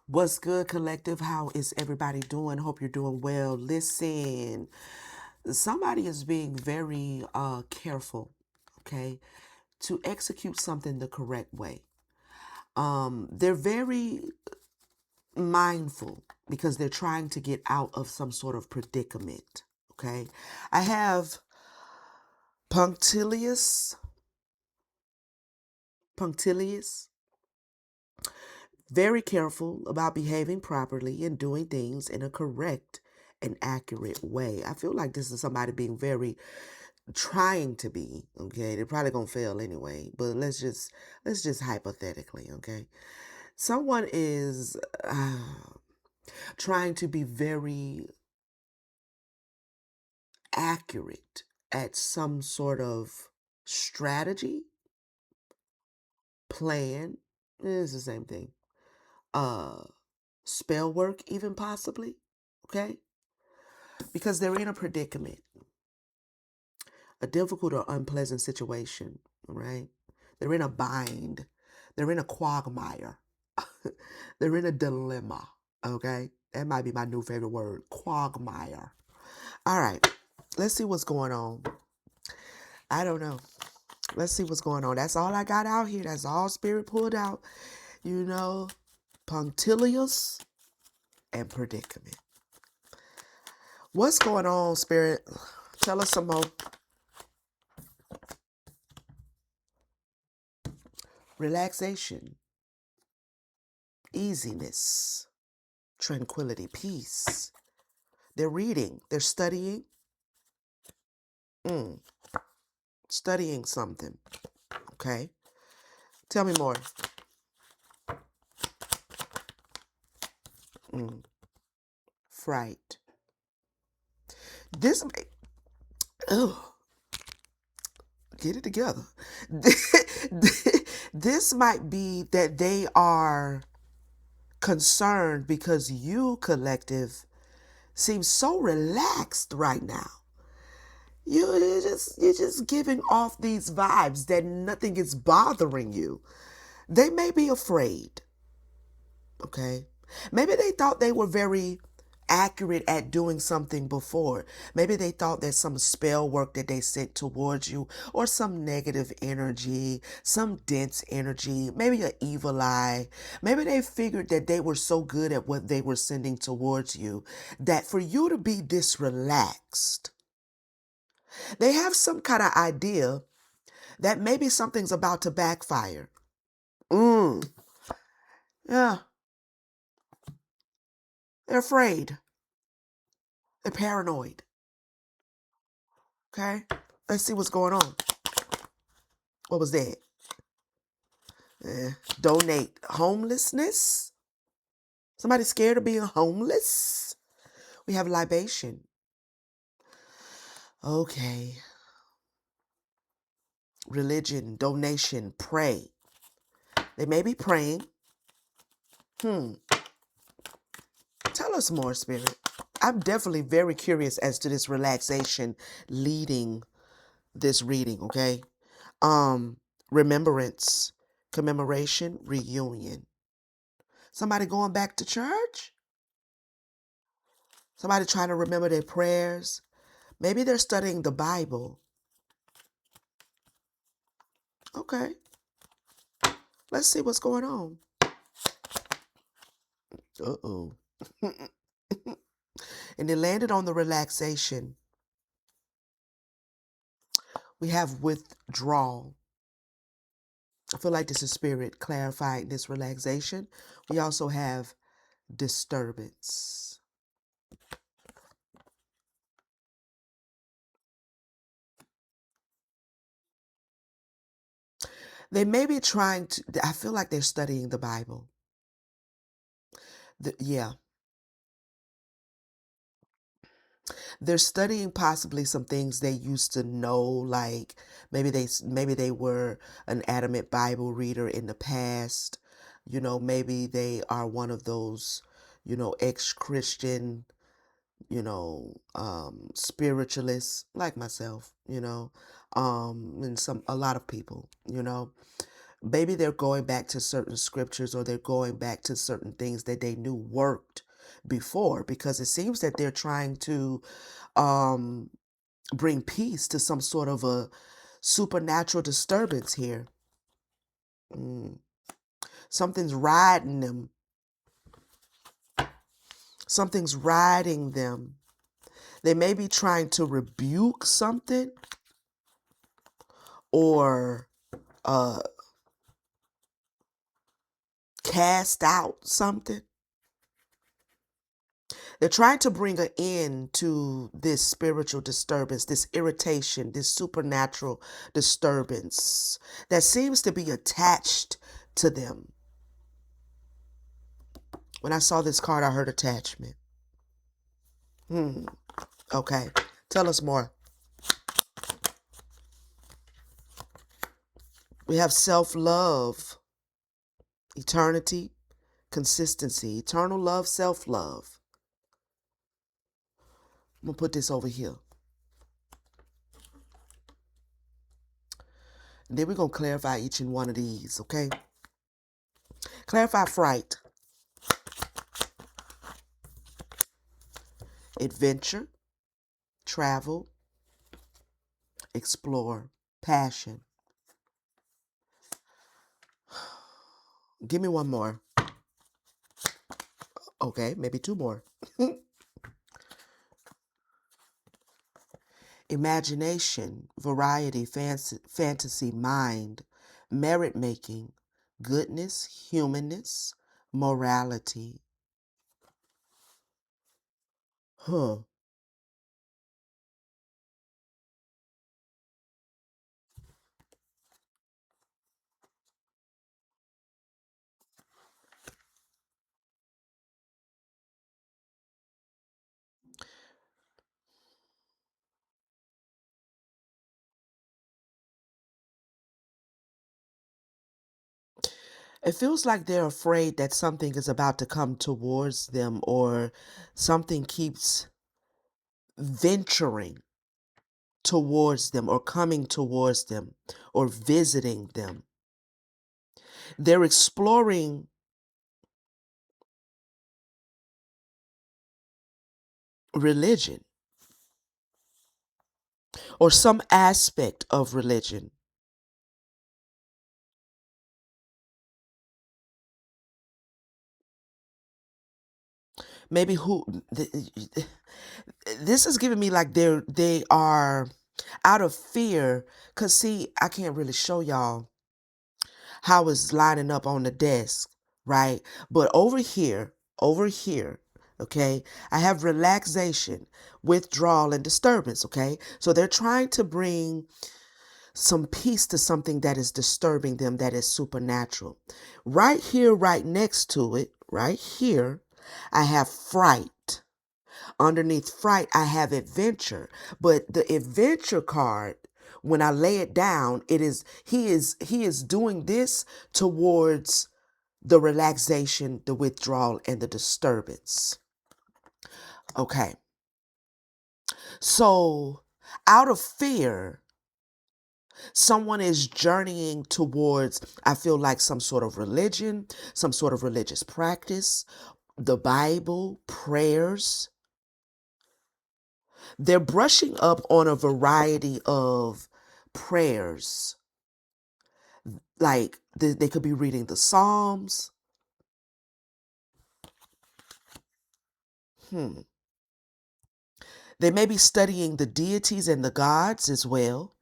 What's good, collective? How is everybody doing? Hope you're doing well. Listen, somebody is being very careful, okay, to execute something the correct way. They're very mindful because they're trying to get out of some sort of predicament, okay? I have punctilious, punctilious, very careful about behaving properly and doing things in a correct and accurate way. I feel like this is somebody being very trying to be, okay? They're probably going to fail anyway, but let's just hypothetically, okay? Someone is trying to be very accurate at some sort of strategy, plan, it's the same thing. Uh Spell work even possibly, okay? Because they're in a predicament, a difficult or unpleasant situation, right? They're in a bind. They're in a quagmire. They're in a dilemma, okay? That might be my new favorite word, quagmire. All right, let's see what's going on. I don't know. Let's see what's going on. That's all I got out here. That's all Spirit pulled out. You know, punctilious and predicament. What's going on, Spirit? Tell us some more. Relaxation, easiness, tranquility, peace. They're reading, they're studying, mm, studying something. Okay, tell me more. Mm, fright. This may, oh, get it together. This might be that they are concerned because you, collective, seem so relaxed right now. You're just giving off these vibes that nothing is bothering you. They may be afraid, okay? Maybe they thought they were very accurate at doing something before. Maybe they thought that some spell work that they sent towards you, or some negative energy, some dense energy, maybe an evil eye. Maybe they figured that they were so good at what they were sending towards you that for you to be this relaxed, they have some kind of idea that maybe something's about to backfire. Mm, yeah, they're afraid. They're paranoid. Okay? Let's see what's going on. What was that? Donate homelessness? Somebody scared of being homeless? We have libation. Okay. Religion, donation, pray. They may be praying. Hmm. Tell us more, Spirit. I'm definitely very curious as to this relaxation leading this reading, okay? Um, Remembrance, commemoration, reunion. Somebody going back to church? Somebody trying to remember their prayers? Maybe they're studying the Bible. Okay, let's see what's going on. Uh-oh. And it landed on the relaxation. We have withdrawal. I feel like this is Spirit clarifying this relaxation. We also have disturbance. They may be trying to, I feel like they're studying the Bible. Yeah, they're studying possibly some things they used to know, like maybe they were an adamant Bible reader in the past. Maybe they are one of those, ex-Christian, spiritualists like myself, and a lot of people. Maybe they're going back to certain scriptures, or they're going back to certain things that they knew worked before, because it seems that they're trying to um, bring peace to some sort of a supernatural disturbance here. Mm. Something's riding them. Something's riding them. They may be trying to rebuke something, or uh, cast out something. They're trying to bring an end to this spiritual disturbance, this irritation, this supernatural disturbance that seems to be attached to them. When I saw this card, I heard attachment. Okay. Tell us more. We have self-love, eternity, consistency, eternal love, self-love. I'm going to put this over here. And then we're going to clarify each and one of these, okay? Clarify fright, adventure, travel, explore, passion. Give me one more. Okay, maybe two more. Imagination, variety, fantasy, mind, merit making, goodness, humanness, morality. Huh. It feels like they're afraid that something is about to come towards them, or something keeps venturing towards them, or coming towards them, or visiting them. They're exploring religion, or some aspect of religion. Maybe this is giving me like they are out of fear, because see, I can't really show y'all how it's lining up on the desk, right? But over here, okay, I have relaxation, withdrawal, and disturbance, okay? So they're trying to bring some peace to something that is disturbing them, that is supernatural. Right here, right next to it, right here, I have fright. Underneath fright, I have adventure. But the adventure card, when I lay it down, he is doing this towards the relaxation, the withdrawal, and the disturbance. Okay. So, out of fear, someone is journeying towards, I feel like, some sort of religion, some sort of religious practice, the Bible, prayers. They're brushing up on a variety of prayers. Like they could be reading the Psalms. Hmm. They may be studying the deities and the gods as well,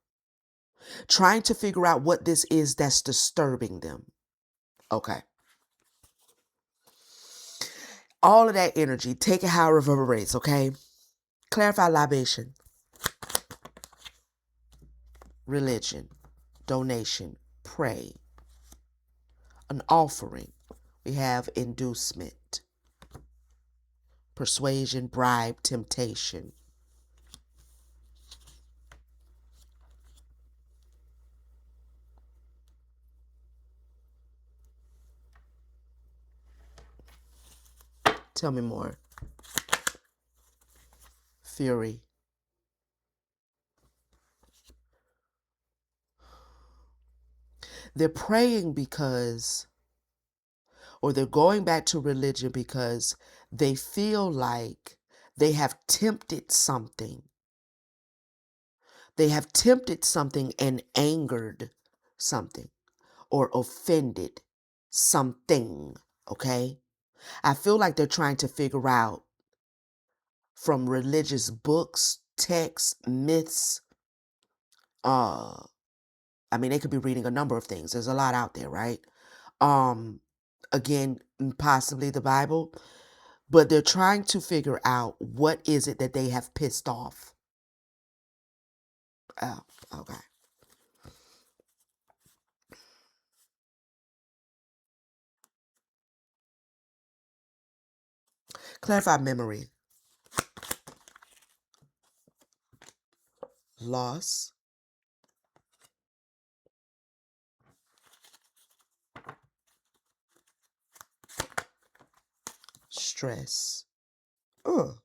trying to figure out what this is that's disturbing them. Okay. All of that energy, take it how it reverberates, okay? Clarify libation, religion, donation, pray, an offering. We have inducement, persuasion, bribe, temptation. Tell me more. Fury. They're praying or they're going back to religion because they feel like they have tempted something. They have tempted something and angered something or offended something. Okay? I feel like they're trying to figure out from religious books, texts, myths, uh, they could be reading a number of things. There's a lot out there, right? Um, Again, possibly the Bible, but they're trying to figure out what is it that they have pissed off. Oh, okay. Clarify memory, loss, stress. Oh,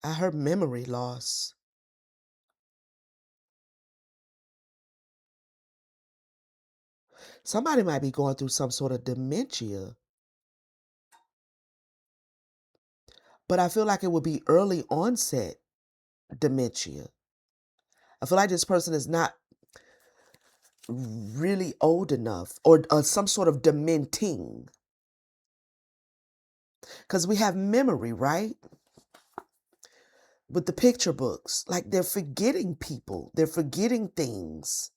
I heard memory loss. Somebody might be going through some sort of dementia, but I feel like it would be early onset dementia. I feel like this person is not really old enough or some sort of dementing because we have memory, right? With the picture books, like they're forgetting people, they're forgetting things.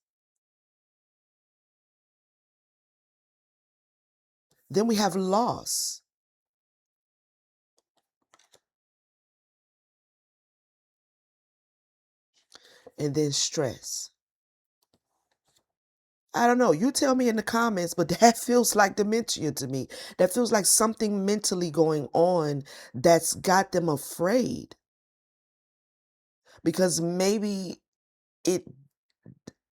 Then we have loss and then stress. I don't know. You tell me in the comments, but that feels like dementia to me. That feels like something mentally going on that's got them afraid because maybe it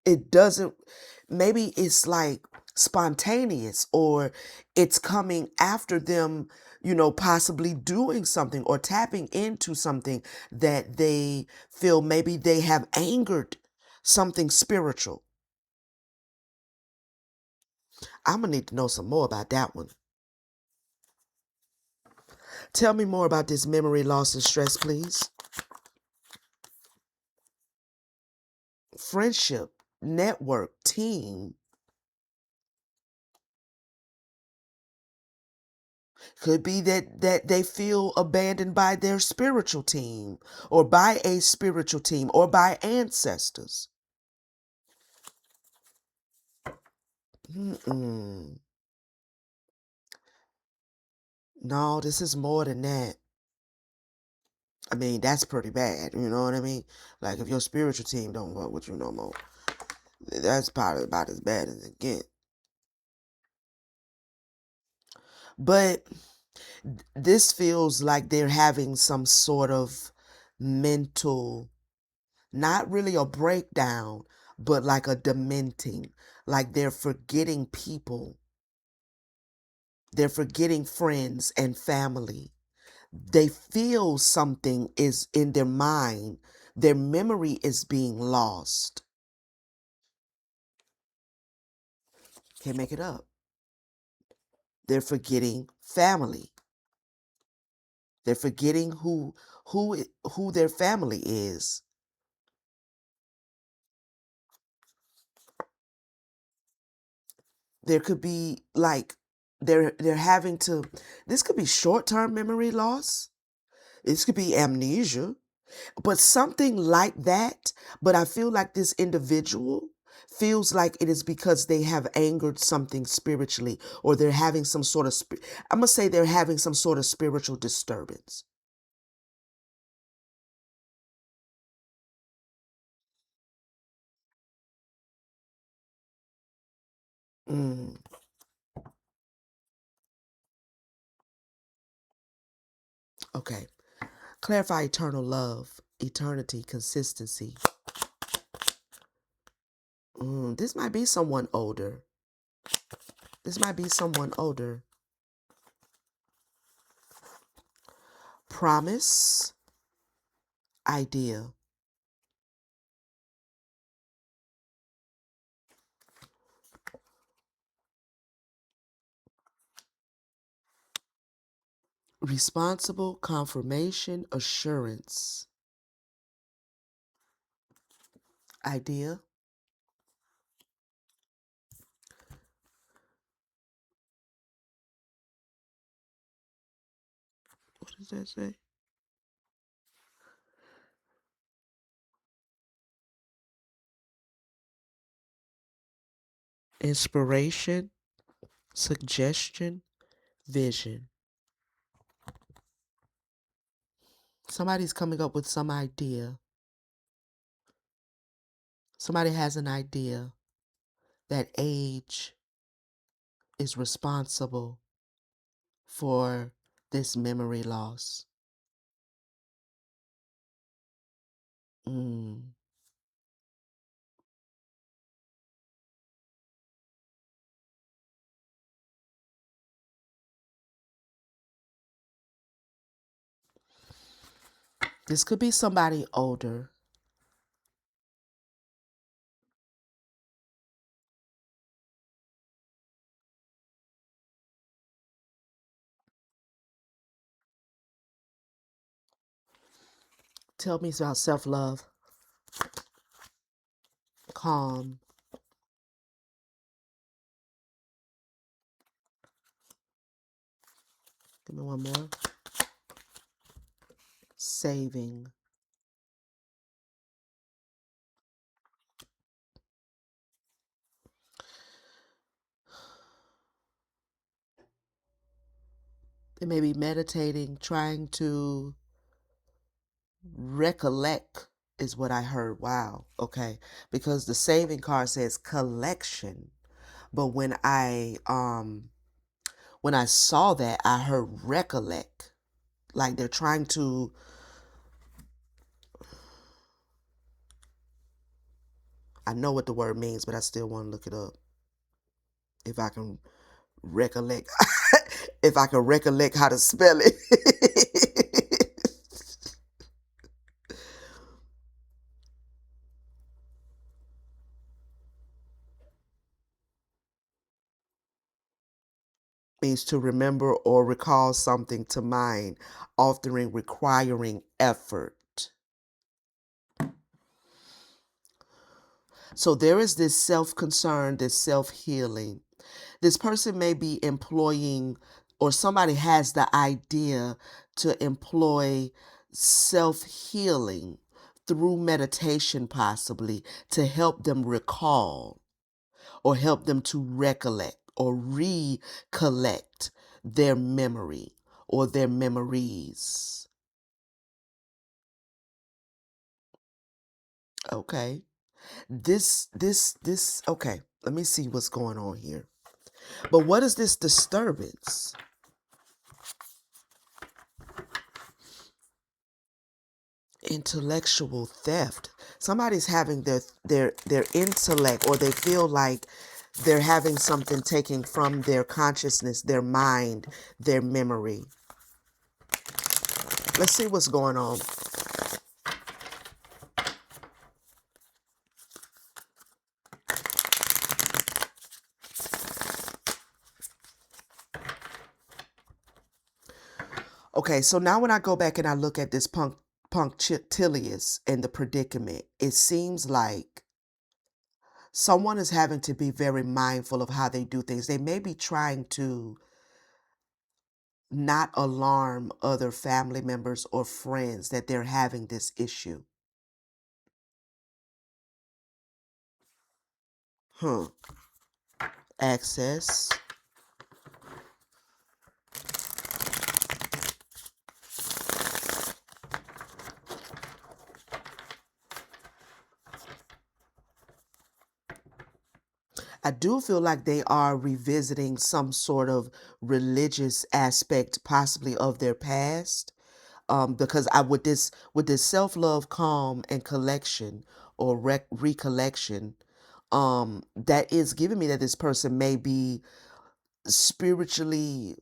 it doesn't, maybe it's like spontaneous or it's coming after them, possibly doing something or tapping into something that they feel maybe they have angered something spiritual. I'm gonna need to know some more about that one. Tell me more about this memory loss and stress, please. Friendship, network, team. Could be that they feel abandoned by their spiritual team or by a spiritual team or by ancestors. Mm-mm. No, this is more than that. That's pretty bad. You know what I mean? Like if your spiritual team don't work with you no more, that's probably about as bad as it gets. But this feels like they're having some sort of mental, not really a breakdown, but like a dementing, like they're forgetting people. They're forgetting friends and family. They feel something is in their mind. Their memory is being lost. Can't make it up. They're forgetting family. They're forgetting who their family is. There could be like they're having to, this could be short-term memory loss. This could be amnesia, but something like that. But I feel like this individual feels like it is because they have angered something spiritually or they're having some sort of I'm going to say they're having some sort of spiritual disturbance. Mm, okay. Clarify eternal love, eternity, consistency. This might be someone older. This might be someone older. Promise, idea. Responsible confirmation assurance. Idea. What does that say? Inspiration, suggestion, vision. Somebody's coming up with some idea. Somebody has an idea that age is responsible for this memory loss. Mm. This could be somebody older. Tell me about self-love, calm. Give me one more. Saving. They may be meditating, trying to recollect is what I heard. Wow. Okay. Because the saving card says collection. But when I saw that, I heard recollect. Like they're trying to, I know what the word means, but I still want to look it up. If I can recollect if I can recollect how to spell it. Means to remember or recall something to mind, often requiring effort. So there is this self-concern, this self-healing. This person may be employing, or somebody has the idea to employ self-healing through meditation, possibly to help them recall or help them to recollect or recollect their memory or their memories. Okay. Okay, let me see what's going on here. But what is this disturbance? Intellectual theft. Somebody's having their intellect, or they feel like they're having something taken from their consciousness, their mind, their memory. Let's see what's going on. Okay, so now when I go back and I look at this punctilious and the predicament, it seems like someone is having to be very mindful of how they do things. They may be trying to not alarm other family members or friends that they're having this issue. Huh. Access. I do feel like they are revisiting some sort of religious aspect, possibly of their past. Because I with this self-love, calm, and collection or recollection, that is giving me that this person may be spiritually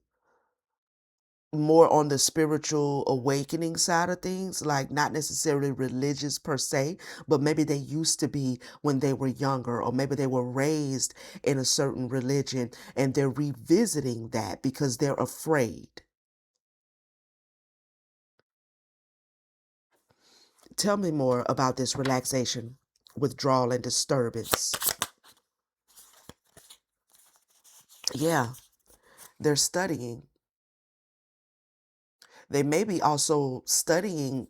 more on the spiritual awakening side of things, like not necessarily religious per se, but maybe they used to be when they were younger, or maybe they were raised in a certain religion and they're revisiting that because they're afraid. Tell me more about this relaxation, withdrawal, and disturbance. Yeah, they're studying. They may be also studying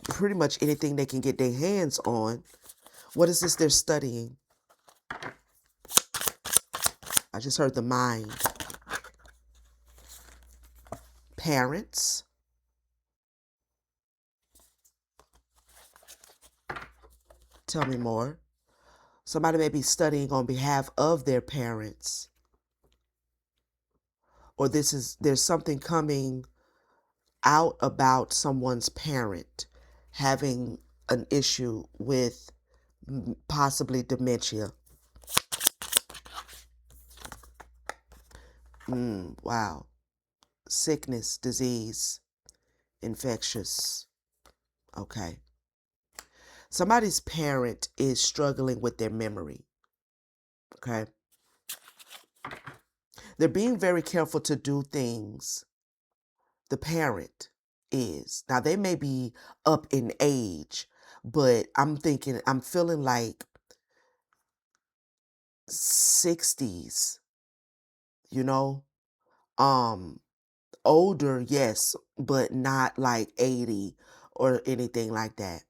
pretty much anything they can get their hands on. What is this they're studying? I just heard the mind. Parents. Tell me more. Somebody may be studying on behalf of their parents. Or there's something coming out about someone's parent having an issue with possibly dementia. Wow. Sickness, disease, infectious. Okay. Somebody's parent is struggling with their memory. Okay. They're being very careful to do things. The parent is. Now, they may be up in age, but I'm feeling like 60s, you know? Um, Older, yes, but not like 80 or anything like that.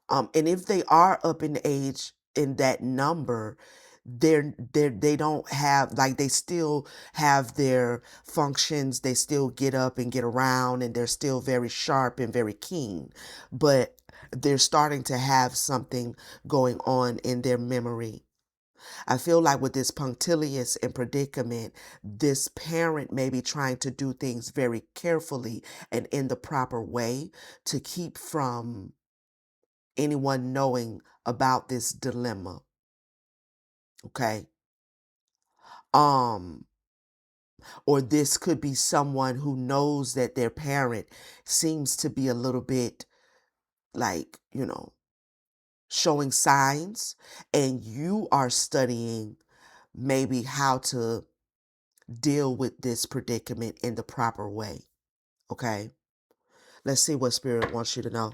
And if they are up in age in that number, they don't have, like, they still have their functions. They still get up and get around, and they're still very sharp and very keen, but they're starting to have something going on in their memory. I feel like with this punctilious and predicament, this parent may be trying to do things very carefully and in the proper way to keep from anyone knowing about this dilemma. Okay. Um, or this could be someone who knows that their parent seems to be a little bit like, showing signs, and you are studying maybe how to deal with this predicament in the proper way. Okay. Let's see what Spirit wants you to know.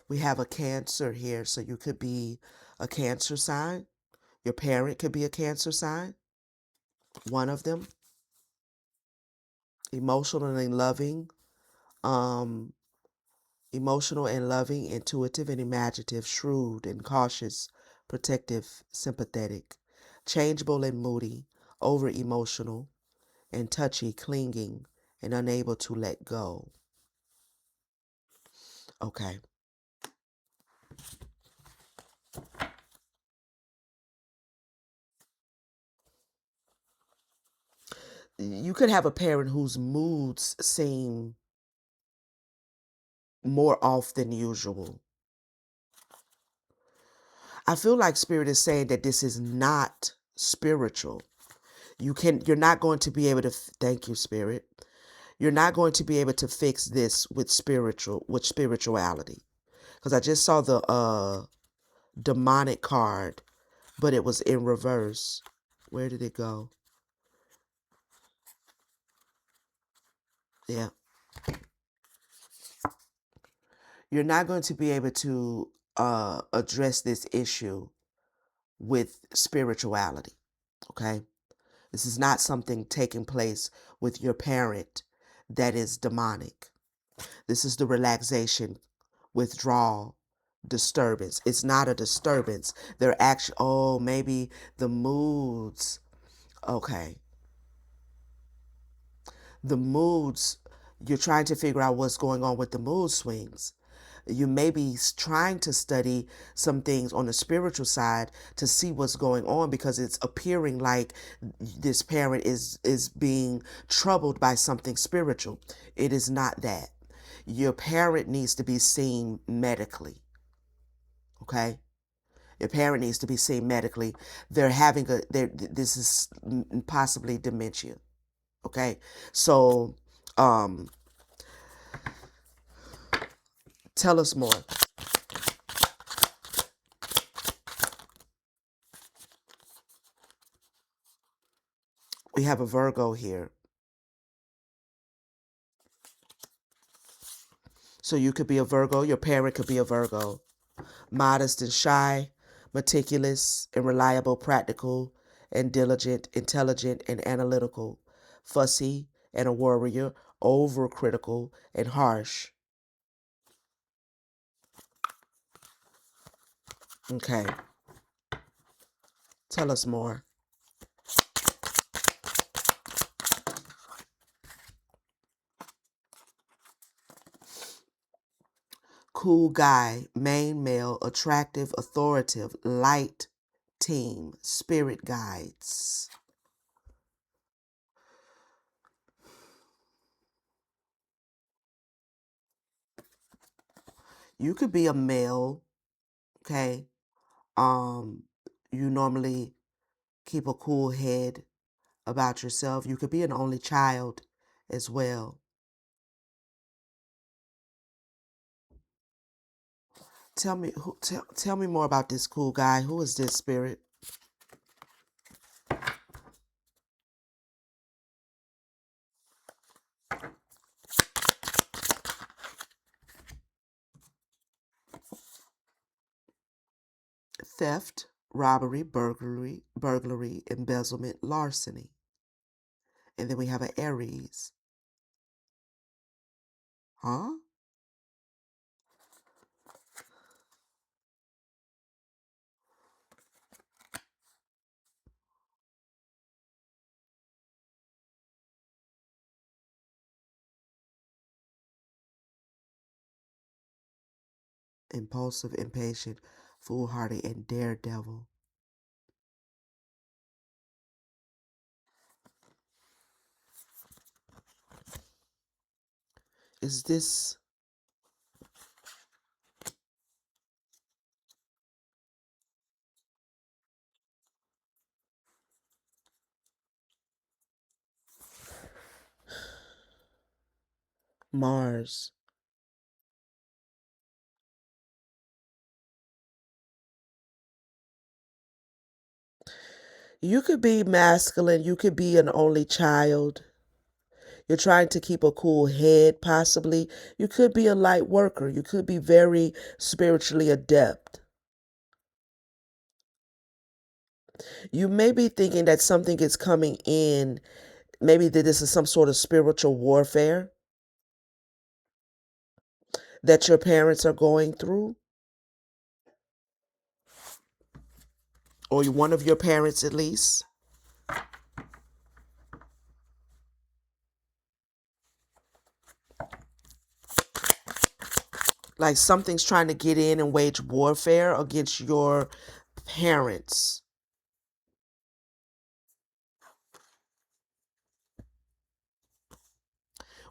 We have a Cancer here, so you could be a Cancer sign. Your parent could be a Cancer sign, one of them. Emotional and loving, um, emotional and loving, intuitive and imaginative, shrewd and cautious, protective, sympathetic, changeable and moody, over emotional and touchy, clinging and unable to let go. Okay. You could have a parent whose moods seem more off than usual. I feel like Spirit is saying that this is not spiritual. You're not going to be able to, thank you, Spirit. You're not going to be able to fix this with spirituality. Because I just saw the demonic card, but it was in reverse. Where did it go? Yeah. You're not going to be able to address this issue with spirituality. Okay. This is not something taking place with your parent that is demonic. This is the relaxation, withdrawal, disturbance. It's not a disturbance. They're actually, oh, maybe the moods. Okay. The moods, you're trying to figure out what's going on with the mood swings. You may be trying to study some things on the spiritual side to see what's going on, because it's appearing like this parent is being troubled by something spiritual. It is not that. Your parent needs to be seen medically. Okay? Your parent needs to be seen medically. This is possibly dementia. Okay? So, um, tell us more. We have a Virgo here. So you could be a Virgo, your parent could be a Virgo. Modest and shy, meticulous and reliable, practical and diligent, intelligent and analytical, fussy and a worrier, overcritical and harsh. Okay, tell us more. Cool guy, main male, attractive, authoritative, light team, spirit guides. You could be a male, okay? Um, you normally keep a cool head about yourself. You could be an only child as well. Tell me more about this cool guy. Who is this spirit? Theft, robbery, burglary, embezzlement, larceny. And then we have an Aries. Huh? Impulsive, impatient, foolhardy, and daredevil. Is this Mars? You could be masculine. You could be an only child. You're trying to keep a cool head, possibly. You could be a light worker. You could be very spiritually adept. You may be thinking that something is coming in. Maybe that this is some sort of spiritual warfare that your parents are going through, or one of your parents at least. Like something's trying to get in and wage warfare against your parents.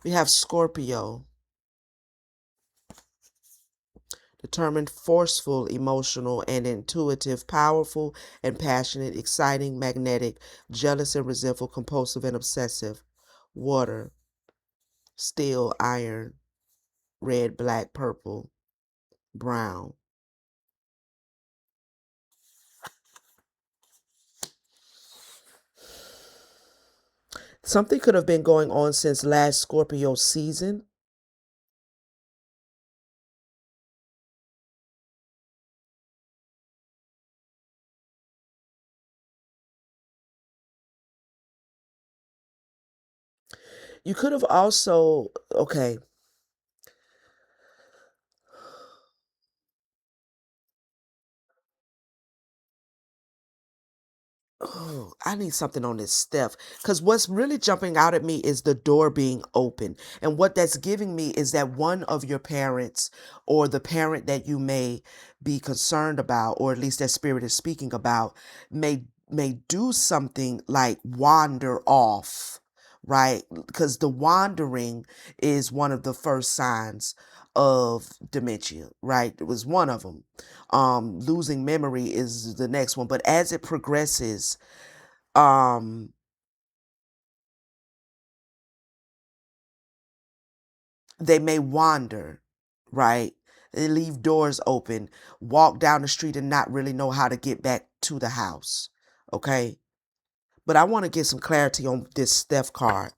We have Scorpio. Determined, forceful, emotional, and intuitive, powerful and passionate, exciting, magnetic, jealous and resentful, compulsive and obsessive. Water, steel, iron, red, black, purple, brown. Something could have been going on since last Scorpio season. You could have also, okay, oh, I need something on this Steph. Because what's really jumping out at me is the door being open. And what that's giving me is that one of your parents, or the parent that you may be concerned about, or at least that spirit is speaking about, may do something like wander off, right? Because the wandering is one of the first signs of dementia, right? It was one of them. Losing memory is the next one. But as it progresses, um, they may wander, right? They leave doors open, walk down the street and not really know how to get back to the house. Okay. But I want to get some clarity on this Steph card.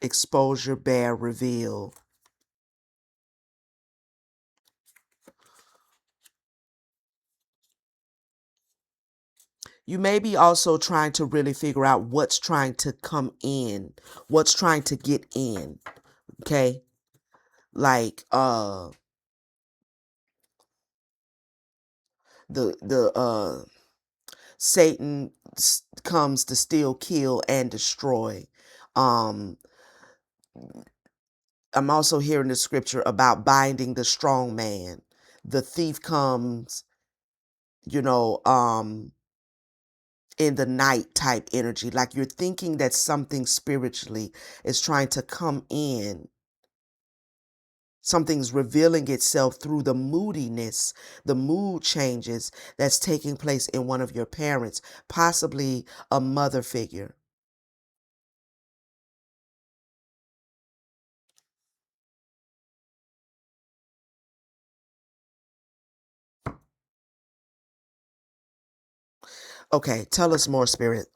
exposure, bear, reveal. You may be also trying to really figure out what's trying to come in, what's trying to get in. Okay? Like the Satan comes to steal, kill, and destroy. Um I'm also hearing the scripture about binding the strong man. The thief comes, you know, in the night type energy. Like you're thinking that something spiritually is trying to come in. Something's revealing itself through the moodiness, the mood changes that's taking place in one of your parents, possibly a mother figure. Okay, tell us more, Spirit.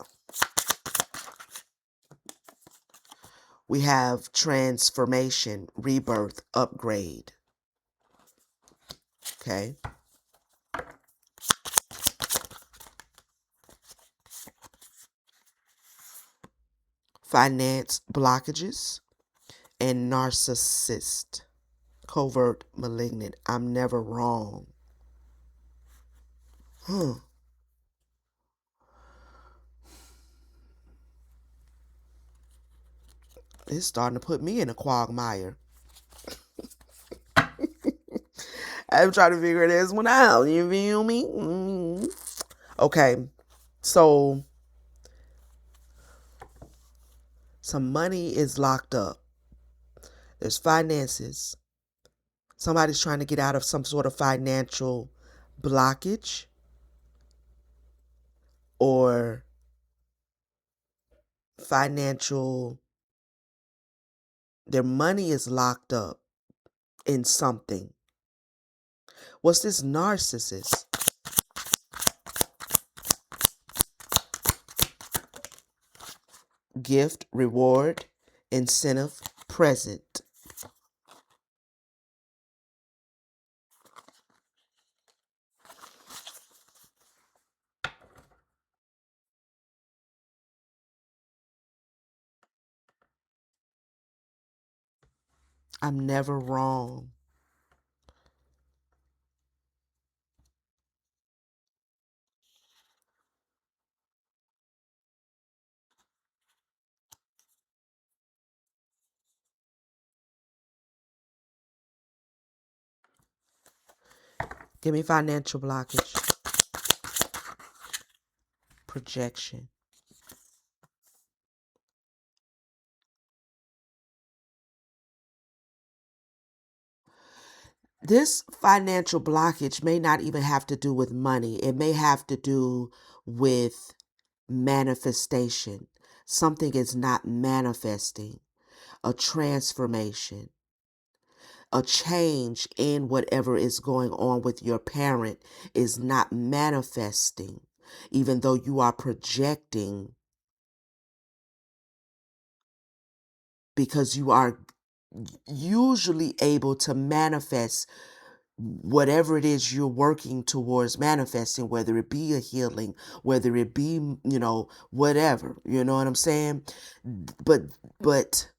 We have transformation, rebirth, upgrade. Okay. Finance blockages and narcissist, covert, malignant. I'm never wrong. Huh. It's starting to put me in a quagmire. I'm trying to figure this one out. You feel me? Okay. So some money is locked up. There's finances. Somebody's trying to get out of some sort of financial blockage, or financial, their money is locked up in something. What's this narcissist? Gift, reward, incentive, present. I'm never wrong. Give me financial blockage. Projection. This financial blockage may not even have to do with money. It may have to do with manifestation. Something is not manifesting. A transformation, a change in whatever is going on with your parent is not manifesting, even though you are projecting, because you are usually able to manifest whatever it is you're working towards manifesting, whether it be a healing, whether it be, whatever, you know what I'm saying? But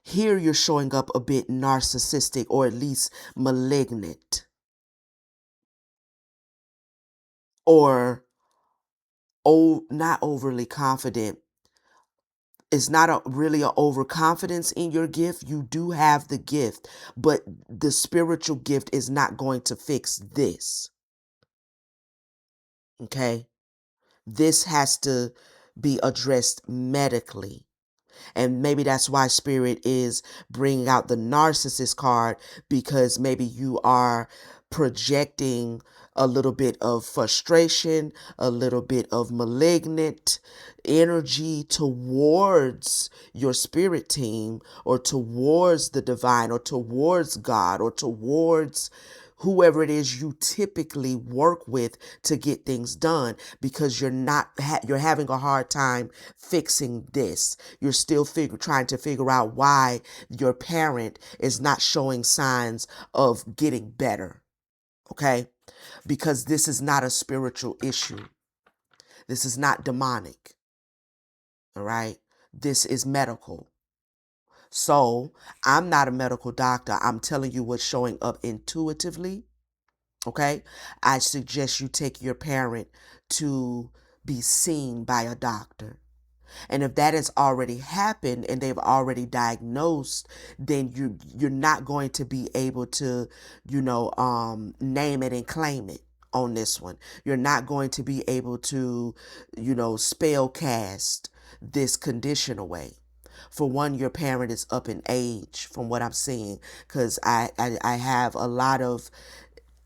here you're showing up a bit narcissistic, or at least malignant, or not overly confident. It's not really a overconfidence in your gift. You do have the gift, but the spiritual gift is not going to fix this. Okay? This has to be addressed medically. And maybe that's why Spirit is bringing out the narcissist card, because maybe you are projecting a little bit of frustration, a little bit of malignant energy towards your spirit team, or towards the divine, or towards God, or towards whoever it is you typically work with to get things done, because you're having a hard time fixing this. You're still trying to figure out why your parent is not showing signs of getting better. Okay? Because this is not a spiritual issue. This is not demonic. All right? This is medical. So, I'm not a medical doctor. I'm telling you what's showing up intuitively. Okay? I suggest you take your parent to be seen by a doctor. And if that has already happened and they've already diagnosed, then you're not going to be able to, name it and claim it on this one. You're not going to be able to, spell cast this condition away. For one, your parent is up in age from what I'm seeing, because I have a lot of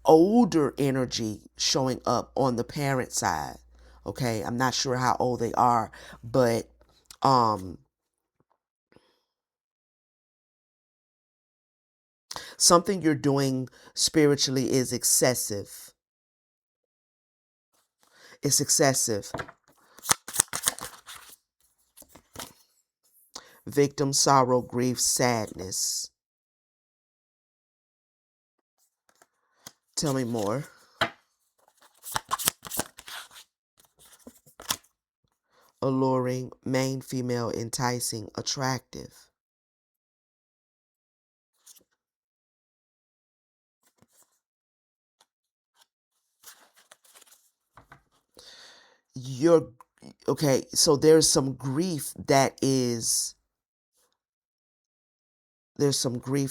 older energy showing up on the parent side. Okay, I'm not sure how old they are, but um something you're doing spiritually is excessive. It's excessive. Victim, sorrow, grief, sadness. Tell me more. Alluring, main female, enticing, attractive. You're okay, so there's some grief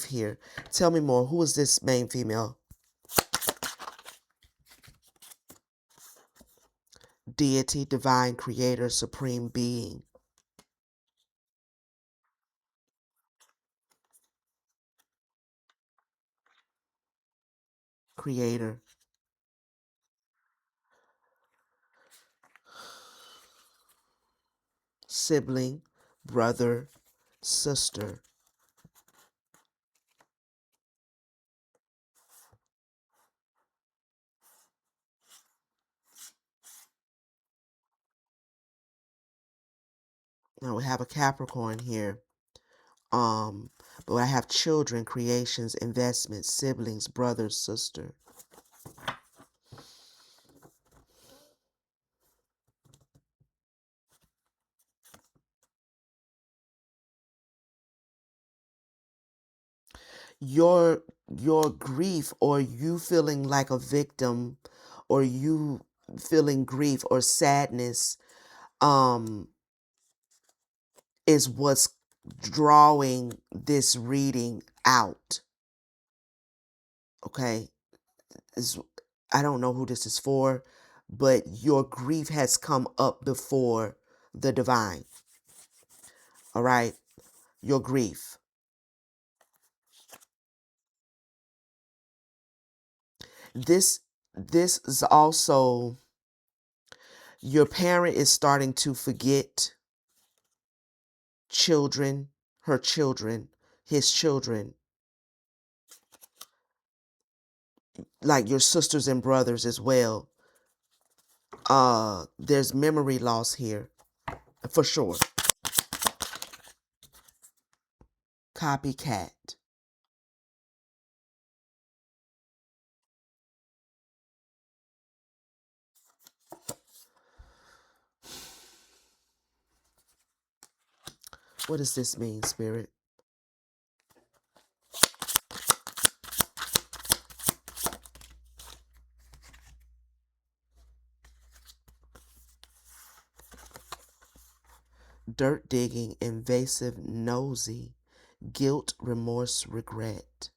here. Tell me more. Who is this main female? Deity, divine creator, supreme being. Creator. Sibling, brother, sister. Now we have a Capricorn here. Um, but I have children, creations, investments, siblings, brothers, sister. Your your grief, or you feeling like a victim, or you feeling grief or sadness, um, is what's drawing this reading out. Okay? Is I don't know who this is for, but your grief has come up before the divine. All right? Your grief. This this is also, your parent is starting to forget children, her children, his children, like your sisters and brothers as well. There's memory loss here for sure. Copycat. What does this mean, spirit? Dirt digging, invasive, nosy, guilt, remorse, regret.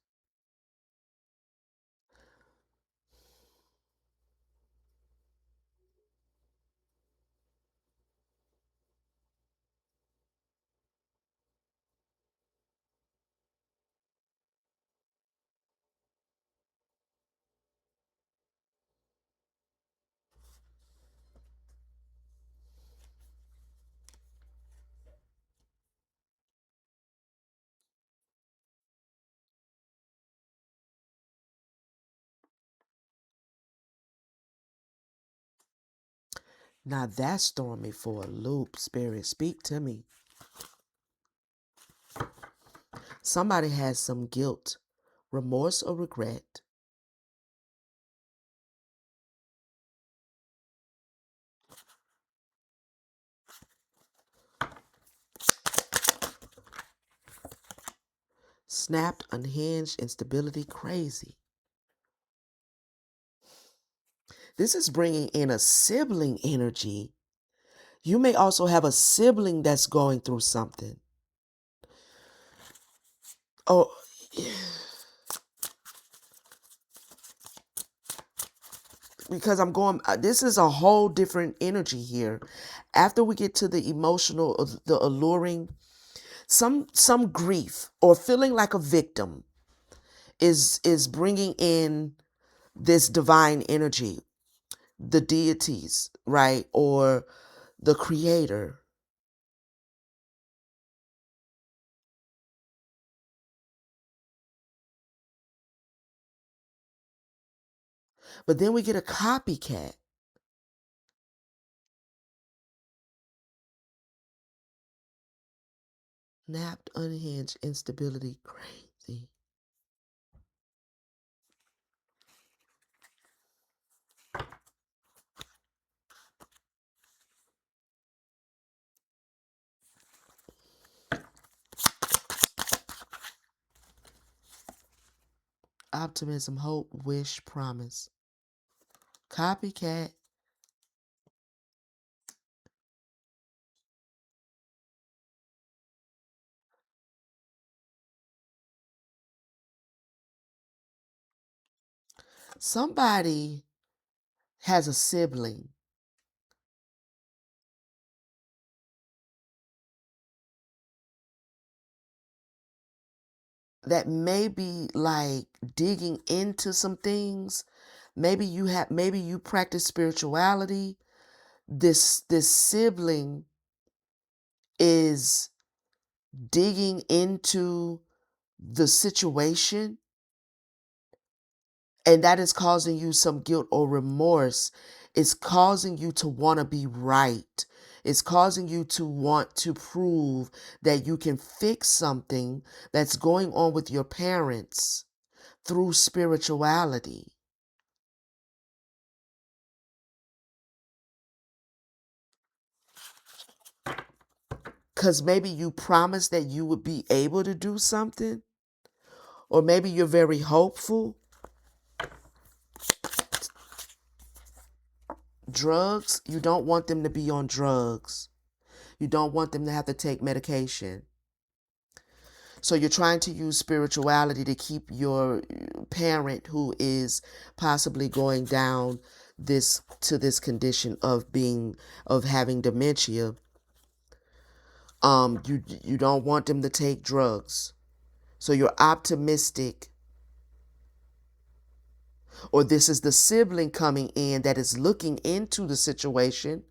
Now that's throwing me for a loop, Spirit. Speak to me. Somebody has some guilt, remorse, or regret. Snapped, unhinged, instability, crazy. This is bringing in a sibling energy. You may also have a sibling that's going through something. Oh, because this is a whole different energy here. After we get to the emotional, the alluring, some grief or feeling like a victim is bringing in this divine energy, the deities, right? Or the creator. But then we get a copycat. Napped, unhinged, instability, crazy. Optimism, hope, wish, promise. Copycat. Somebody has a sibling that may be like digging into some things. Maybe you practice spirituality. This sibling is digging into the situation, and that is causing you some guilt or remorse. It's causing you to want to be right. It's causing you to want to prove that you can fix something that's going on with your parents through spirituality. Because maybe you promised that you would be able to do something, or maybe you're very hopeful. Drugs, you don't want them to be on drugs. You don't want them to have to take medication. So you're trying to use spirituality to keep your parent who is possibly going down this condition of having dementia. You don't want them to take drugs. So you're optimistic, or this is the sibling coming in that is looking into the situation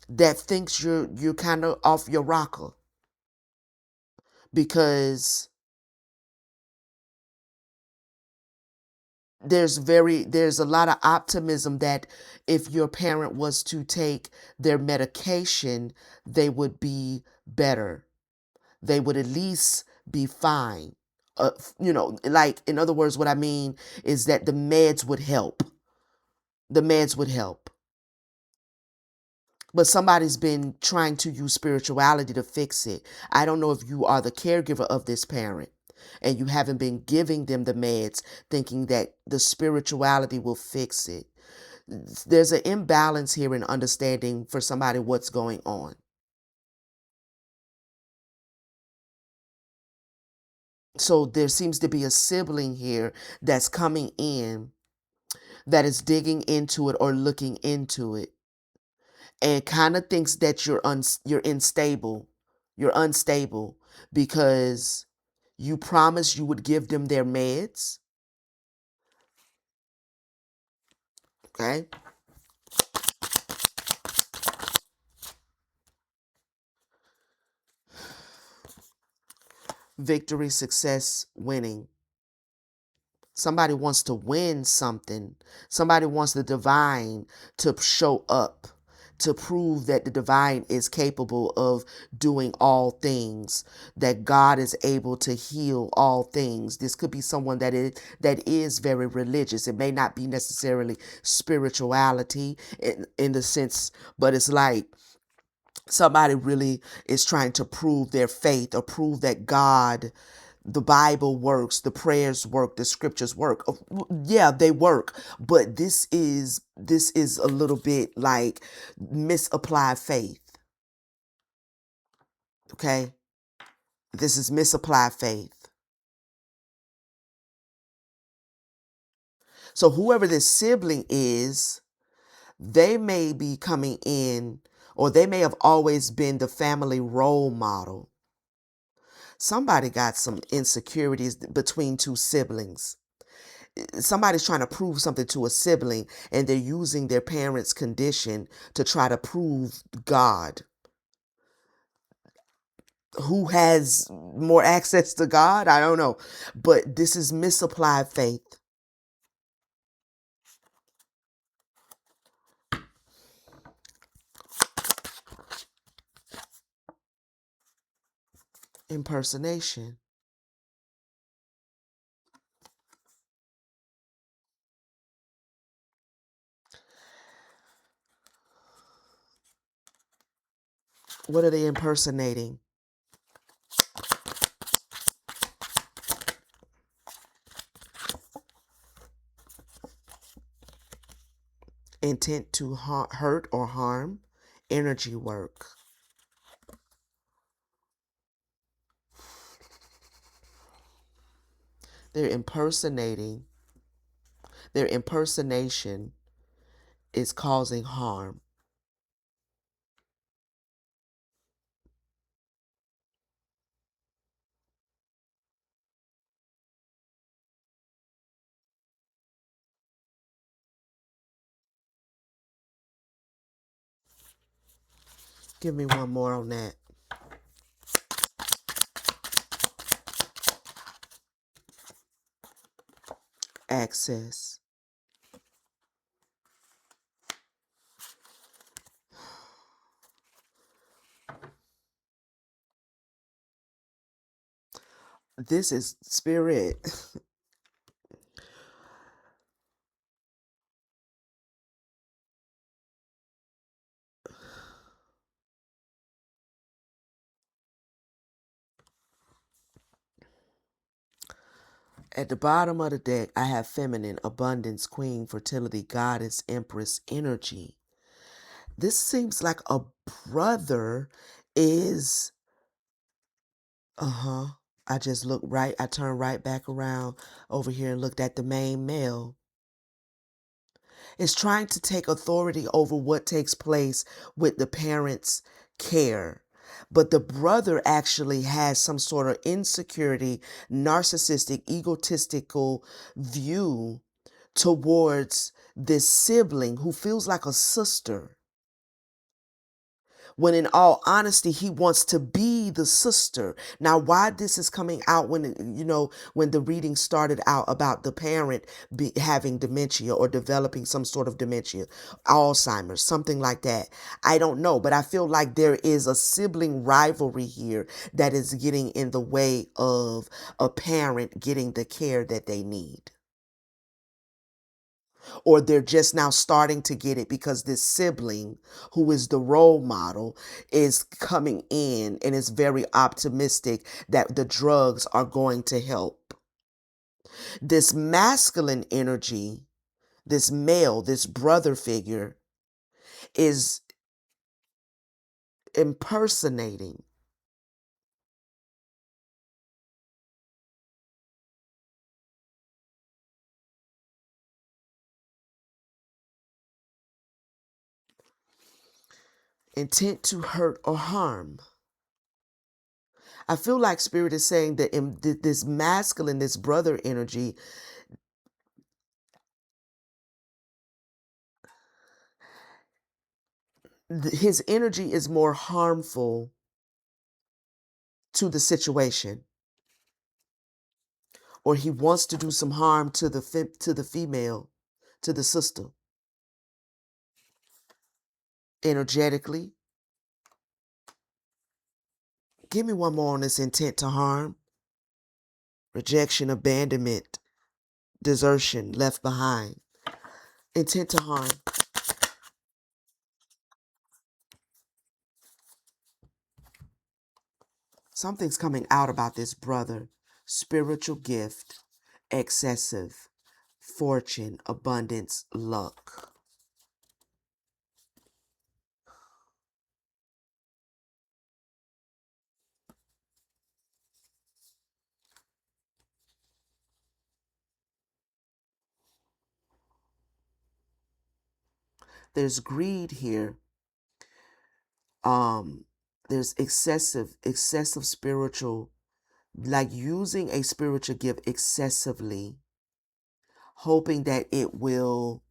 that thinks you're kind of off your rocker because there's a lot of optimism that if your parent was to take their medication, they would be better. They would at least be fine. Like, in other words, what I mean is that the meds would help. The meds would help. But somebody's been trying to use spirituality to fix it. I don't know if you are the caregiver of this parent and you haven't been giving them the meds thinking that the spirituality will fix it. There's an imbalance here in understanding for somebody what's going on. So there seems to be a sibling here that's coming in that is digging into it or looking into it and kind of thinks that you're unstable. You're unstable because you promised you would give them their meds. Okay? Victory, success, winning. Somebody wants to win something. Somebody wants the divine to show up, to prove that the divine is capable of doing all things, that God is able to heal all things. This could be someone that is very religious. It may not be necessarily spirituality in the sense, but it's like somebody really is trying to prove their faith or prove that God, the Bible works, the prayers work, the scriptures work. Yeah, they work, but this is a little bit like misapplied faith. Okay? This is misapplied faith. So whoever this sibling is, they may be coming in, or they may have always been the family role model. Somebody got some insecurities between two siblings. Somebody's trying to prove something to a sibling, and they're using their parents' condition to try to prove God. Who has more access to God? I don't know. But this is misapplied faith. Impersonation. What are they impersonating? Intent to hurt or harm. Energy work. They're impersonating. Their impersonation is causing harm. Give me one more on that. Access. This is spirit. At the bottom of the deck, I have feminine, abundance, queen, fertility, goddess, empress, energy. This seems like a brother is, uh-huh. I turned right back around over here and looked at the main male. Is trying to take authority over what takes place with the parents' care. But the brother actually has some sort of insecurity, narcissistic, egotistical view towards this sibling who feels like a sister. When in all honesty, he wants to be the sister. Now, why this is coming out when the reading started out about the parent having dementia or developing some sort of dementia, Alzheimer's, something like that. I don't know, but I feel like there is a sibling rivalry here that is getting in the way of a parent getting the care that they need, or they're just now starting to get it because this sibling who is the role model is coming in and is very optimistic that the drugs are going to help. This masculine energy, this male, this brother figure is impersonating. Intent to hurt or harm. I feel like spirit is saying that in this masculine, this brother energy, his energy is more harmful to the situation. or he wants to do some harm to the female, to the sister, energetically. Give me one more on this intent to harm. Rejection, abandonment, desertion, left behind. Intent to harm. Something's coming out about this brother. Spiritual gift, excessive, fortune, abundance, luck. There's greed here. Um, there's excessive spiritual, like using a spiritual gift excessively, hoping that it will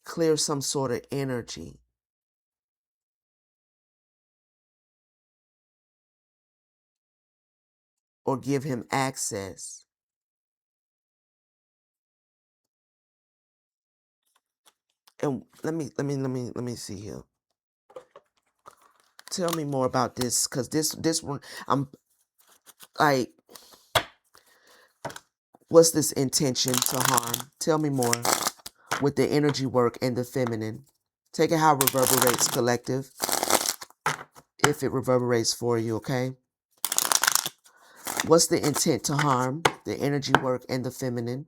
clear some sort of energy or give him access. And let me see here. Tell me more about this, because this one, I'm like, what's this intention to harm? Tell me more with the energy work and the feminine. Take it how it reverberates, collective. If it reverberates for you, okay? What's the intent to harm? The energy work and the feminine.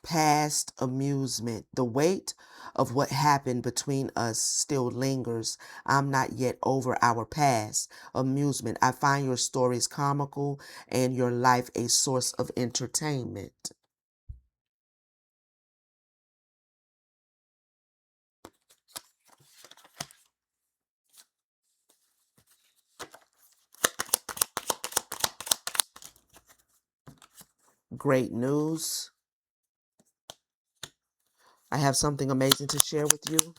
Past amusement. The weight of what happened between us still lingers. I'm not yet over our past amusement. I find your stories comical and your life a source of entertainment. Great news. I have something amazing to share with you.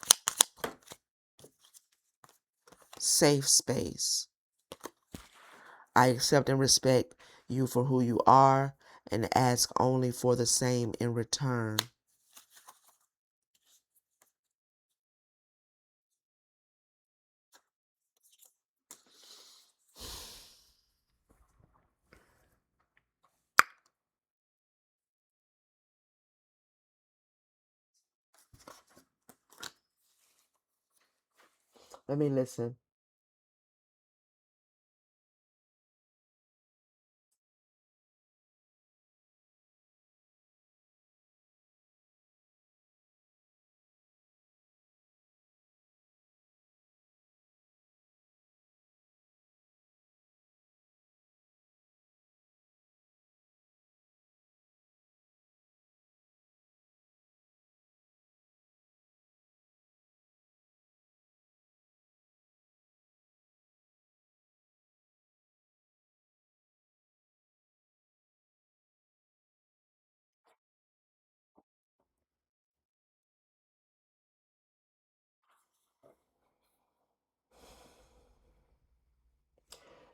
Safe space. I accept and respect you for who you are and ask only for the same in return. Let me listen.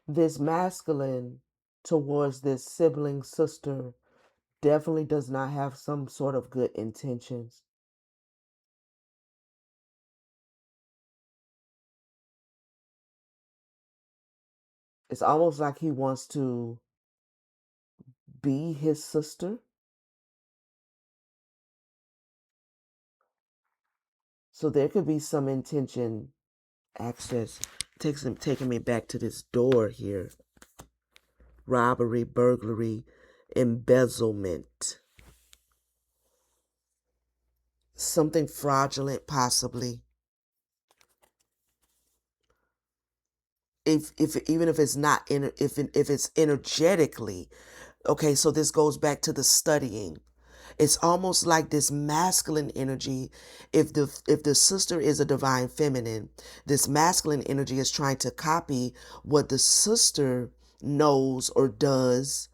This masculine towards this sibling sister definitely does not have some sort of good intentions. It's almost like he wants to be his sister. So there could be some intention, access. Taking me back to this door here. Robbery, burglary, embezzlement. Something fraudulent, possibly. If even if it's not if it's energetically, okay. So this goes back to the studying. It's almost like this masculine energy. If the sister is a divine feminine, this masculine energy is trying to copy what the sister knows or does,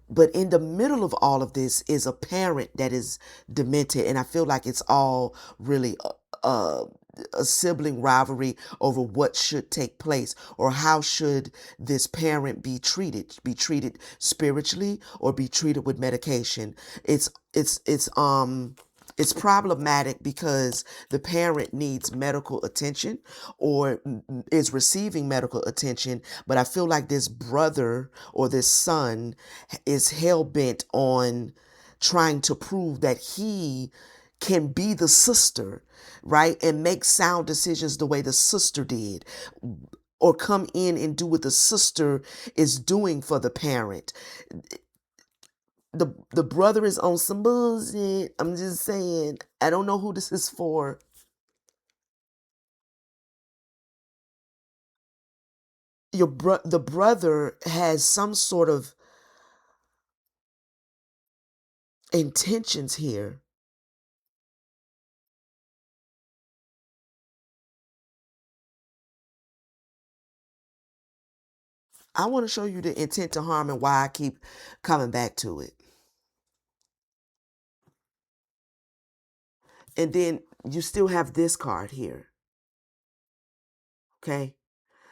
But in the middle of all of this is a parent that is demented, and I feel like it's all really a sibling rivalry over what should take place, or how should this parent be treated spiritually or be treated with medication. It's problematic because the parent needs medical attention, or is receiving medical attention, but I feel like this brother or this son is hell bent on trying to prove that he can be the sister, right? And make sound decisions the way the sister did, or come in and do what the sister is doing for the parent. The brother is on some bullshit. I'm just saying. I don't know who this is for. The brother has some sort of intentions here. I want to show you the intent to harm and why I keep coming back to it. And then you still have this card here. Okay.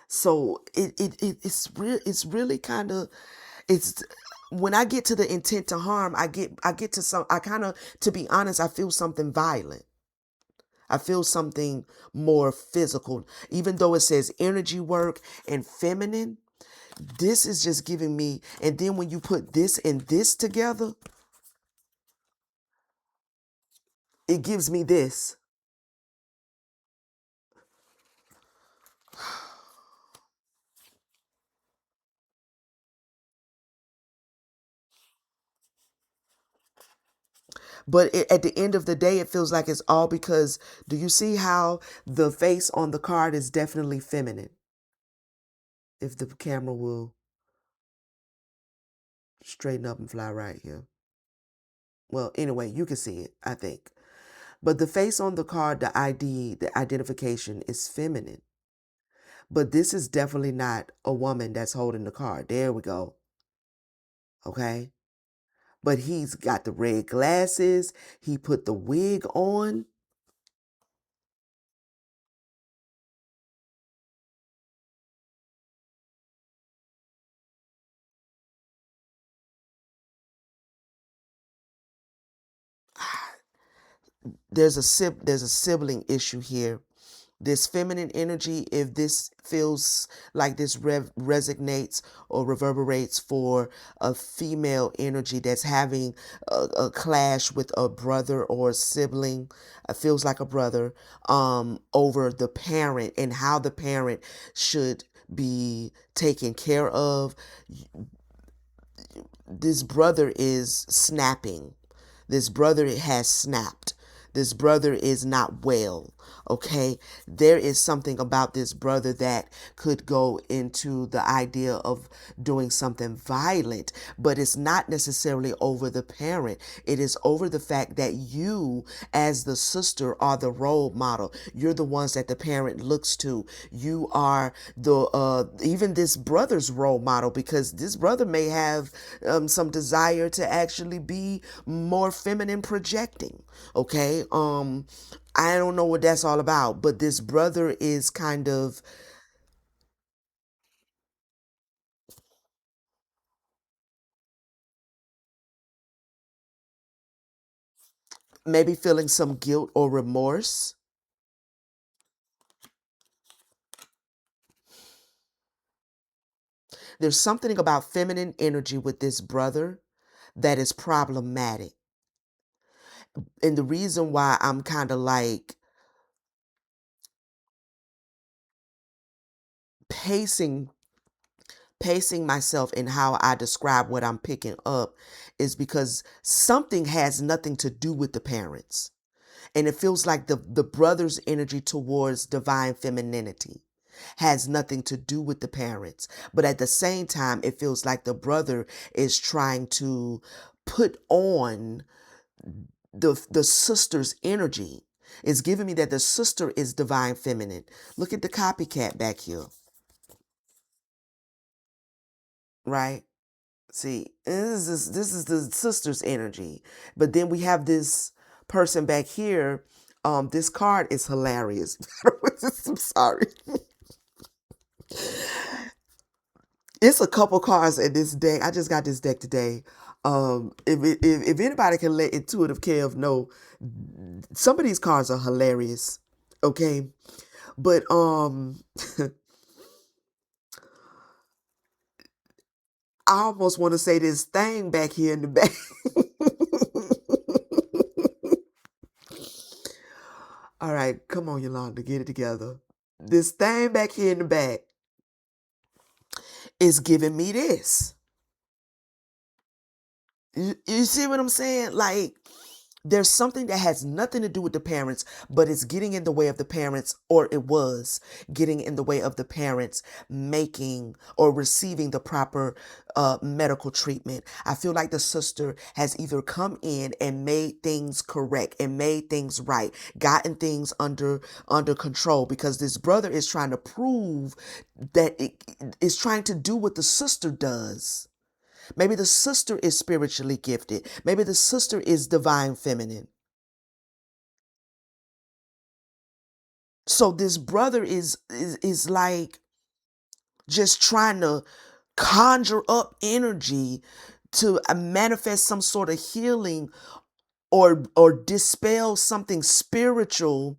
So it's really kind of, it's, when I get to the intent to harm, I get to some, I kind of, to be honest, I feel something violent. I feel something more physical. Even though it says energy work and feminine, this is just giving me, and then when you put this and this together, it gives me this. But at the end of the day, it feels like it's all because, do you see how the face on the card is definitely feminine? If the camera will straighten up and fly right here. Well, anyway, you can see it, I think. But the face on the card, the ID, the identification is feminine. But this is definitely not a woman that's holding the card. There we go. Okay. But he's got the red glasses. He put the wig on. There's a sibling issue here. This feminine energy, if this feels like this resonates or reverberates for a female energy that's having a clash with a brother or a sibling, it feels like a brother, over the parent and how the parent should be taken care of. This brother is snapping. This brother has snapped. This brother is not well. Okay. There is something about this brother that could go into the idea of doing something violent, but it's not necessarily over the parent. It is over the fact that you, as the sister, are the role model. You're the ones that the parent looks to. You are even this brother's role model, because this brother may have some desire to actually be more feminine projecting. Okay. I don't know what that's all about, but this brother is kind of maybe feeling some guilt or remorse. There's something about feminine energy with this brother that is problematic. And the reason why I'm kind of like pacing pacing myself in how I describe what I'm picking up is because something has nothing to do with the parents. And it feels like the brother's energy towards divine femininity has nothing to do with the parents. But at the same time, it feels like the brother is trying to put on the sister's energy. It's giving me that the sister is divine feminine. Look at the copycat back here, right? See, this is the sister's energy. But then we have this person back here. This card is hilarious. I'm sorry. It's a couple cards in this deck. I just got this deck today. If anybody can let Intuitive Kev know, some of these cards are hilarious. Okay, but I almost want to say this thing back here in the back. All right, come on, Yolanda, get it together. This thing back here in the back is giving me this. You see what I'm saying? Like, there's something that has nothing to do with the parents, but it's getting in the way of the parents, or it was getting in the way of the parents making or receiving the proper medical treatment. I feel like the sister has either come in and made things correct and made things right, gotten things under control, because this brother is trying to prove that it is trying to do what the sister does. Maybe the sister is spiritually gifted. Maybe the sister is divine feminine. So this brother is like just trying to conjure up energy to manifest some sort of healing or dispel something spiritual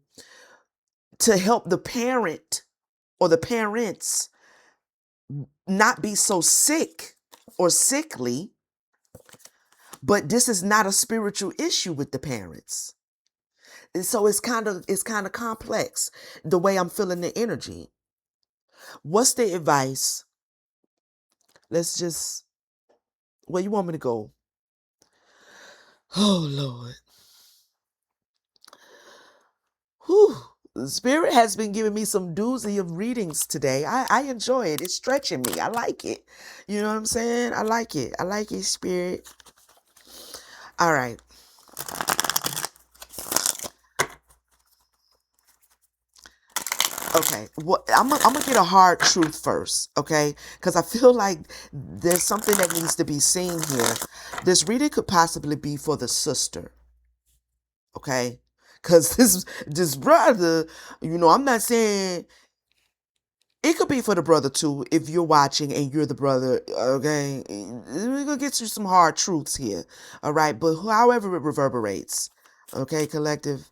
to help the parent or the parents not be so sick or sickly. But this is not a spiritual issue with the parents. And so it's kind of complex the way I'm feeling the energy. What's the advice? Let's just, where you want me to go? Oh Lord. Whew. The Spirit has been giving me some doozy of readings today. I enjoy it. It's stretching me. I like it. You know what I'm saying? I like it. I like it, Spirit. All right. Okay, well, I'm gonna get a hard truth first, okay? Because I feel like there's something that needs to be seen here. This reading could possibly be for the sister, okay? Because this brother, I'm not saying it could be for the brother too. If you're watching and you're the brother, okay, we're gonna get you some hard truths here, all right? But however it reverberates, okay, collective.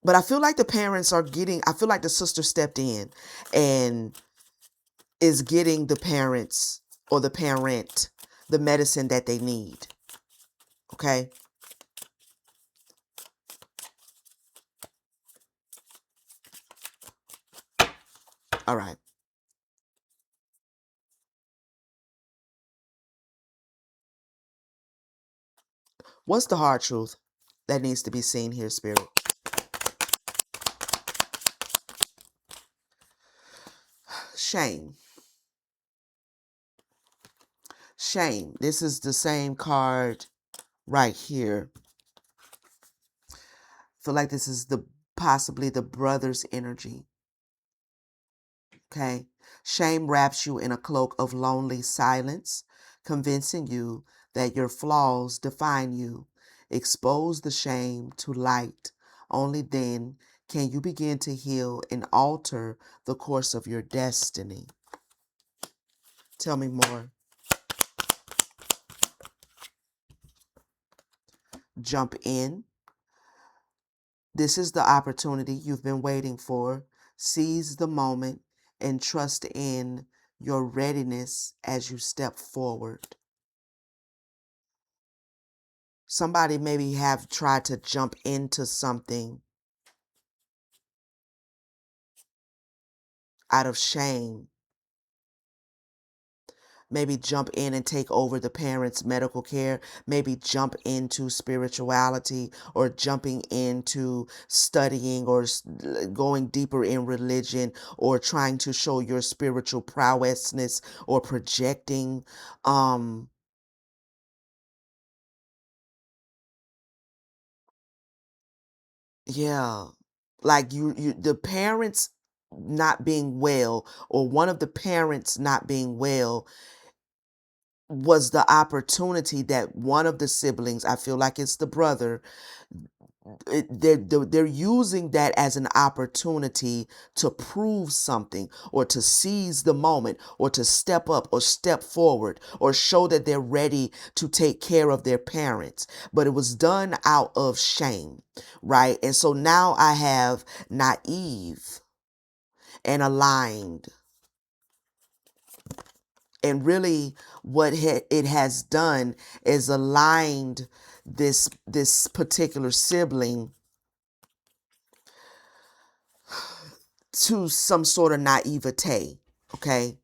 But I feel like the parents are getting. I feel like the sister stepped in and is getting the parents or the parent the medicine that they need. Okay? All right. What's the hard truth that needs to be seen here, Spirit? Shame. Shame. This is the same card right here. I feel like this is possibly the brother's energy. Okay? Shame wraps you in a cloak of lonely silence, convincing you that your flaws define you. Expose the shame to light. Only then can you begin to heal and alter the course of your destiny. Tell me more. Jump in. This is the opportunity you've been waiting for. Seize the moment and trust in your readiness as you step forward. Somebody maybe have tried to jump into something out of shame. Maybe jump in and take over the parents' medical care. Maybe jump into spirituality or jumping into studying or going deeper in religion or trying to show your spiritual prowessness or projecting. Yeah. Like the parents not being well or one of the parents not being well was the opportunity that one of the siblings, I feel like it's the brother, they're using that as an opportunity to prove something or to seize the moment or to step up or step forward or show that they're ready to take care of their parents. But it was done out of shame, right? And so now I have naive and aligned. And really what it has done is aligned this particular sibling to some sort of naivete. Okay.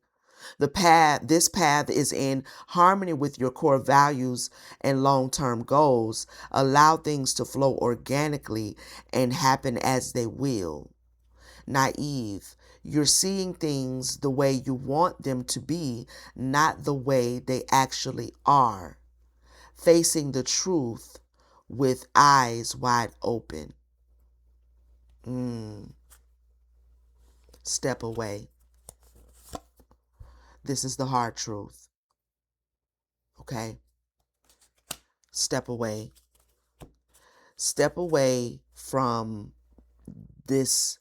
This path is in harmony with your core values and long-term goals. Allow things to flow organically and happen as they will. Naive. You're seeing things the way you want them to be, not the way they actually are. Facing the truth with eyes wide open. Step away. This is the hard truth. Okay? Step away. Step away from this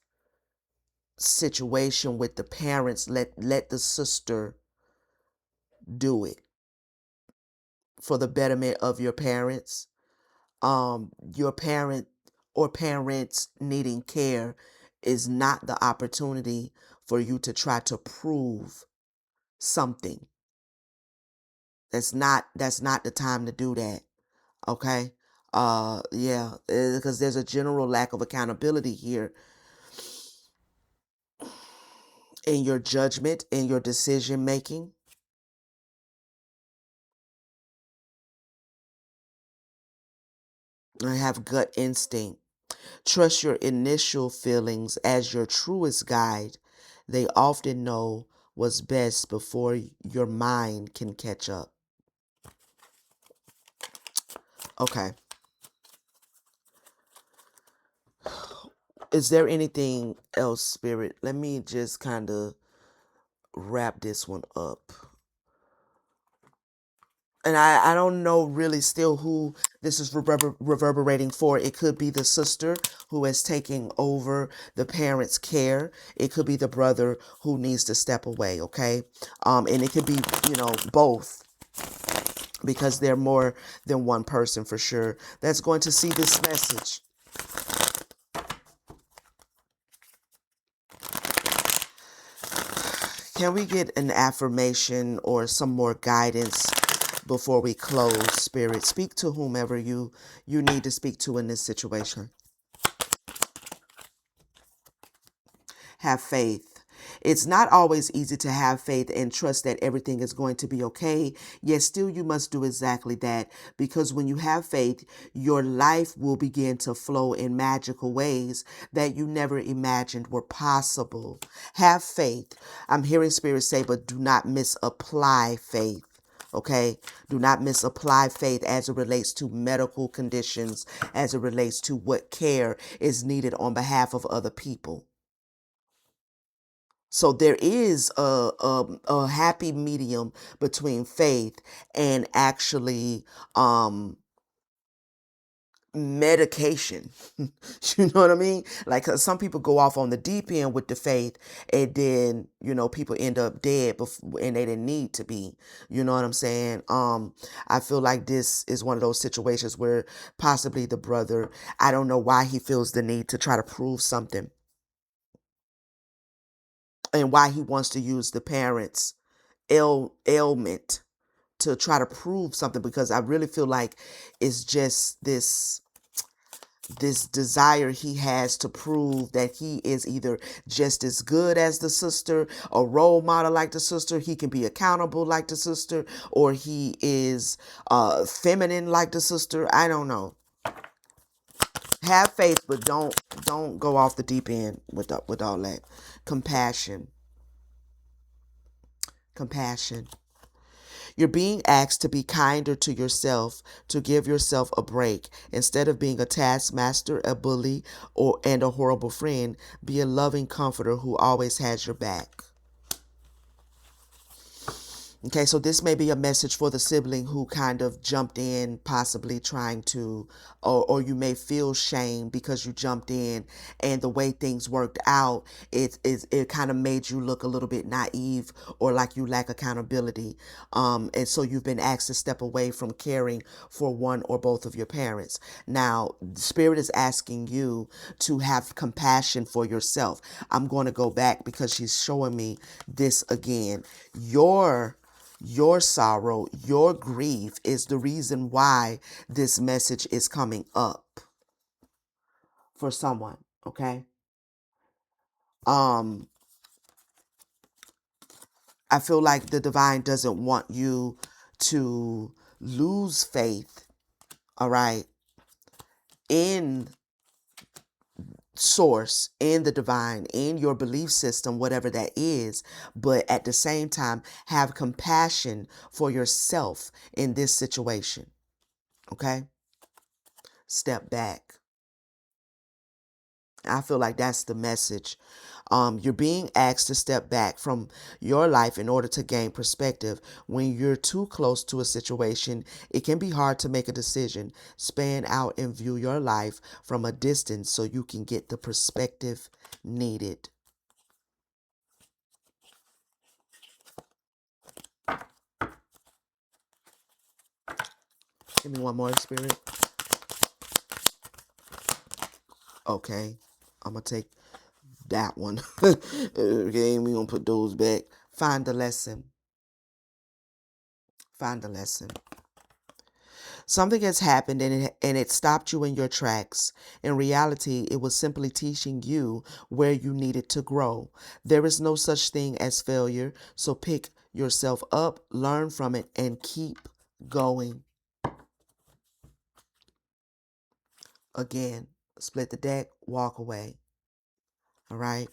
situation with the parents. Let the sister do it for the betterment of your parents. Your parent or parents needing care is not the opportunity for you to try to prove something. That's not the time to do that. Okay? Yeah, because there's a general lack of accountability here in your judgment, in your decision making. I have gut instinct. Trust your initial feelings as your truest guide. They often know what's best before your mind can catch up. Okay. Is there anything else, Spirit? Let me just kind of wrap this one up. And I don't know really still who this is reverberating for. It could be the sister who is taking over the parents' care. It could be the brother who needs to step away, okay? And it could be, both, because they're more than one person for sure that's going to see this message. Can we get an affirmation or some more guidance before we close, Spirit? Speak to whomever you need to speak to in this situation. Have faith. It's not always easy to have faith and trust that everything is going to be okay. Yet still you must do exactly that, because when you have faith, your life will begin to flow in magical ways that you never imagined were possible. Have faith. I'm hearing Spirit say, but do not misapply faith. Okay? Do not misapply faith as it relates to medical conditions, as it relates to what care is needed on behalf of other people. So there is a happy medium between faith and actually medication. You know what I mean? Like, 'cause some people go off on the deep end with the faith, and then people end up dead before, and they didn't need to be. You know what I'm saying? I feel like this is one of those situations where possibly the brother, I don't know why he feels the need to try to prove something, and why he wants to use the parents' ailment to try to prove something, because I really feel like it's just this desire he has to prove that he is either just as good as the sister, a role model like the sister, he can be accountable like the sister, or he is feminine like the sister. I don't know. Have faith, but don't go off the deep end with all that. Compassion. You're being asked to be kinder to yourself, to give yourself a break. Instead of being a taskmaster, a bully, and a horrible friend, be a loving comforter who always has your back. Okay, so this may be a message for the sibling who kind of jumped in, possibly trying to, or you may feel shame because you jumped in and the way things worked out, it kind of made you look a little bit naive or like you lack accountability. And so you've been asked to step away from caring for one or both of your parents. Now, Spirit is asking you to have compassion for yourself. I'm going to go back because she's showing me this again. Your sorrow, your grief is the reason why this message is coming up for someone, okay? Um I feel like the divine doesn't want you to lose faith, all right, in source, in the divine, in your belief system, whatever that is, but at the same time have compassion for yourself in this situation, okay? Step back. I feel like that's the message. You're being asked to step back from your life in order to gain perspective. When you're too close to a situation, it can be hard to make a decision. Span out and view your life from a distance so you can get the perspective needed. Give me one more, Spirit. Okay, I'm gonna take that one. Okay, we gonna put those back. Find the lesson. Find the lesson. Something has happened and it stopped you in your tracks. In reality, it was simply teaching you where you needed to grow. There is no such thing as failure, so pick yourself up, learn from it, and keep going. Again, split the deck, walk away. All right?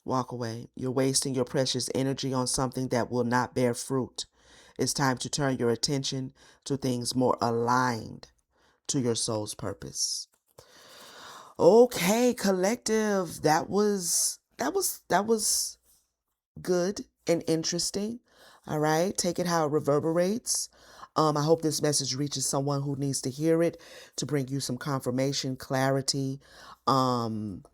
Walk away. You're wasting your precious energy on something that will not bear fruit. It's time to turn your attention to things more aligned to your soul's purpose. Okay, collective. That was good and interesting. All right, take it how it reverberates. I hope this message reaches someone who needs to hear it to bring you some confirmation, clarity. Um,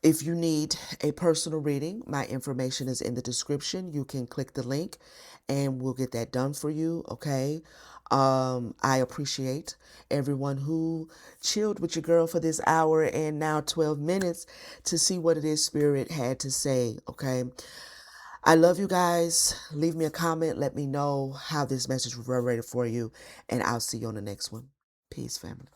if you need a personal reading, my information is in the description. You can click the link and we'll get that done for you, okay? I appreciate everyone who chilled with your girl for this hour and now 12 minutes to see what it is Spirit had to say, okay? I love you guys. Leave me a comment. Let me know how this message reverberated for you, and I'll see you on the next one. Peace, family.